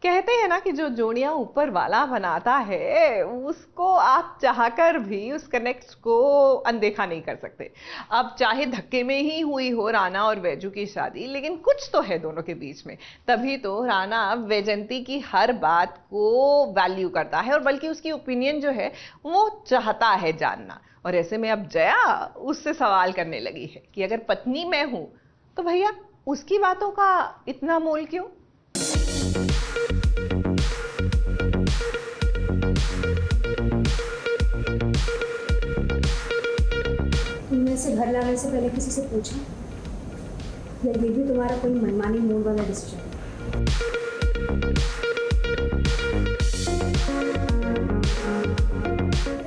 कहते हैं ना कि जो जोड़ियां ऊपर वाला बनाता है उसको आप चाहकर भी उस कनेक्ट को अनदेखा नहीं कर सकते। अब चाहे धक्के में ही हुई हो राना और वैजू की शादी, लेकिन कुछ तो है दोनों के बीच में। तभी तो राना वैजंती की हर बात को वैल्यू करता है और बल्कि उसकी ओपिनियन जो है वो चाहता है जानना। और ऐसे में अब जया उससे सवाल करने लगी है कि अगर पत्नी मैं हूं तो भैया उसकी बातों का इतना मोल क्यों? तुमने से घर लाने से पहले किसी से पूछा या ये भी तुम्हारा कोई मनमानी मूड वाला डिसीजन?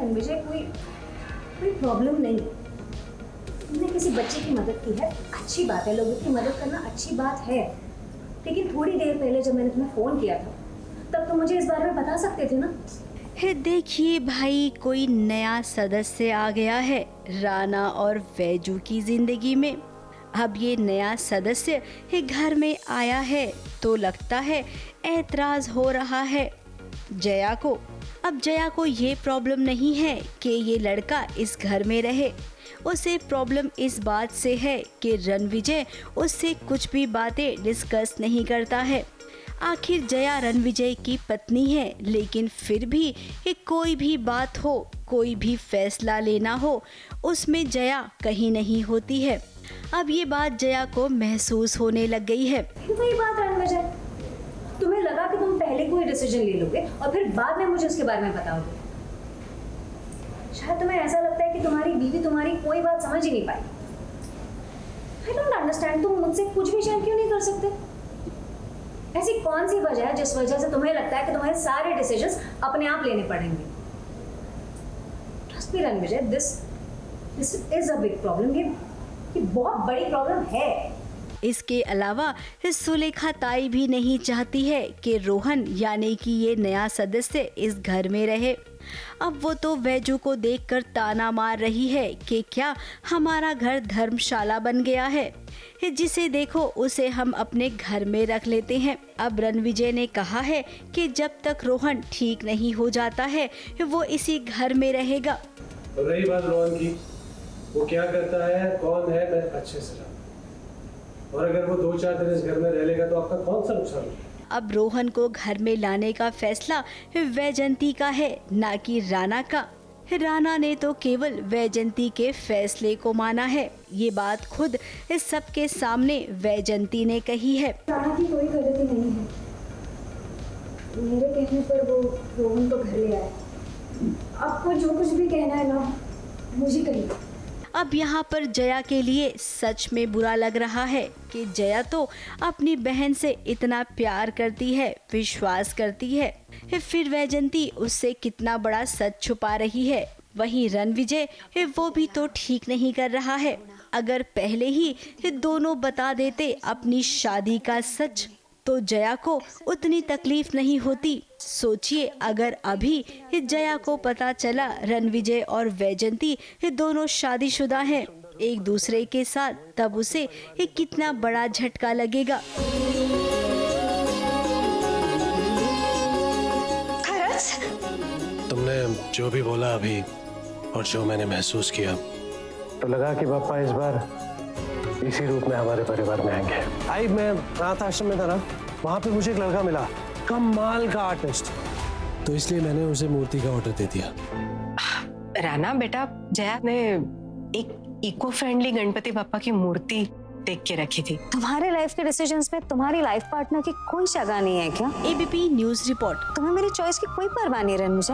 मुझे कोई प्रॉब्लम नहीं। तुमने किसी बच्चे की मदद की है, अच्छी बात है, लोगों की मदद करना अच्छी बात है, लेकिन थोड़ी देर पहले जब मैंने तुम्हें फोन किया था तब तो मुझे इस बारे में बता सकते थे ना। देखिए भाई, कोई नया सदस्य आ गया है राना और वैजू की जिंदगी में। अब ये नया सदस्य घर में आया है तो लगता है ऐतराज हो रहा है जया को। अब जया को ये प्रॉब्लम नहीं है कि ये लड़का इस घर में रहे, उसे प्रॉब्लम इस बात से है कि रणविजय उससे कुछ भी बातें डिस्कस नहीं करता है। आखिर जया रणविजय की पत्नी है, लेकिन फिर भी कोई भी बात हो, कोई भी फैसला लेना हो, उसमें जया कहीं नहीं होती है। अब ये बात जया को महसूस होने लग गई है। वही बात रणविजय, तुम्हें लगा कि तुम पहले कोई डिसीजन ले लोगे और फिर बाद में मुझे उसके बारे में बताओगे। शायद तुम्हें ऐसा लगता है कि तुम्हारी बीवी तुम्हारी कोई बात समझ ही नहीं पाई। आई डोंट अंडरस्टैंड, तुम मुझसे कुछ भी शेयर क्यों नहीं कर सकते? ऐसी कौन सी वजह है जिस वजह से तुम्हें लगता है कि तुम्हें सारे डिसीजंस अपने आप लेने पड़ेंगे? Trust me Ranvijay, this is a big problem. ये बहुत बड़ी प्रॉब्लम है। इसके अलावा सुलेखा ताई भी नहीं चाहती है कि रोहन यानी कि ये नया सदस्य इस घर में रहे। अब वो तो वैजू को देखकर ताना मार रही है कि क्या हमारा घर धर्मशाला बन गया है, जिसे देखो उसे हम अपने घर में रख लेते हैं। अब रणविजय ने कहा है कि जब तक रोहन ठीक नहीं हो जाता है वो इसी घर में रहेगा। रही बात रोहन की, वो क्या करता है, कौन है, मैं अच्छे से जानता हूं। और अगर वो 2-4 दिन इस घर में रह लेगा तो आपका कौन सा नुकसान होगा? अब रोहन को घर में लाने का फैसला वैजंती का है, ना कि राना का। राना ने तो केवल वैजंती के फैसले को माना है। ये बात खुद इस सबके सामने वैजंती ने कही है। राना की कोई गलती नहीं है, मेरे कहने पर वो रोहन को घर ले आया। आपको जो कुछ भी कहना है ना, मुझे कहिए। अब यहाँ पर जया के लिए सच में बुरा लग रहा है कि जया तो अपनी बहन से इतना प्यार करती है, विश्वास करती है, फिर वैजंती उससे कितना बड़ा सच छुपा रही है। वहीं रणविजय वो भी तो ठीक नहीं कर रहा है। अगर पहले ही दोनों बता देते अपनी शादी का सच तो जया को उतनी तकलीफ नहीं होती। सोचिए अगर अभी जया को पता चला रणविजय और वैजंती दोनों शादीशुदा हैं एक दूसरे के साथ, तब उसे कितना बड़ा झटका लगेगा। तुमने जो भी बोला अभी और जो मैंने महसूस किया, तो लगा कि पापा इस बार इसी रूप में हमारे परिवार में आएंगे। आई मैं अनाथ आश्रम में था ना, वहाँ पे मुझे एक लड़का मिला, कमाल का आर्टिस्ट, तो इसलिए मैंने उसे मूर्ति का ऑर्डर दे दिया। राना बेटा, जया ने एक इको फ्रेंडली गणपति बापा की मूर्ति देख के रखी थी। तुम्हारे लाइफ के डिसीजंस में तुम्हारी लाइफ पार्टनर की कोई जगह नहीं है क्या? ABP news report. तुम्हें मेरी चॉइस की कोई परवाह नहीं है मुझे।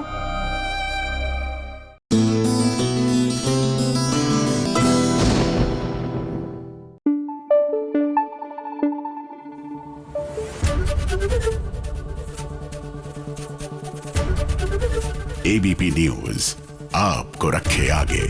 एबीपी न्यूज आपको रखे आगे।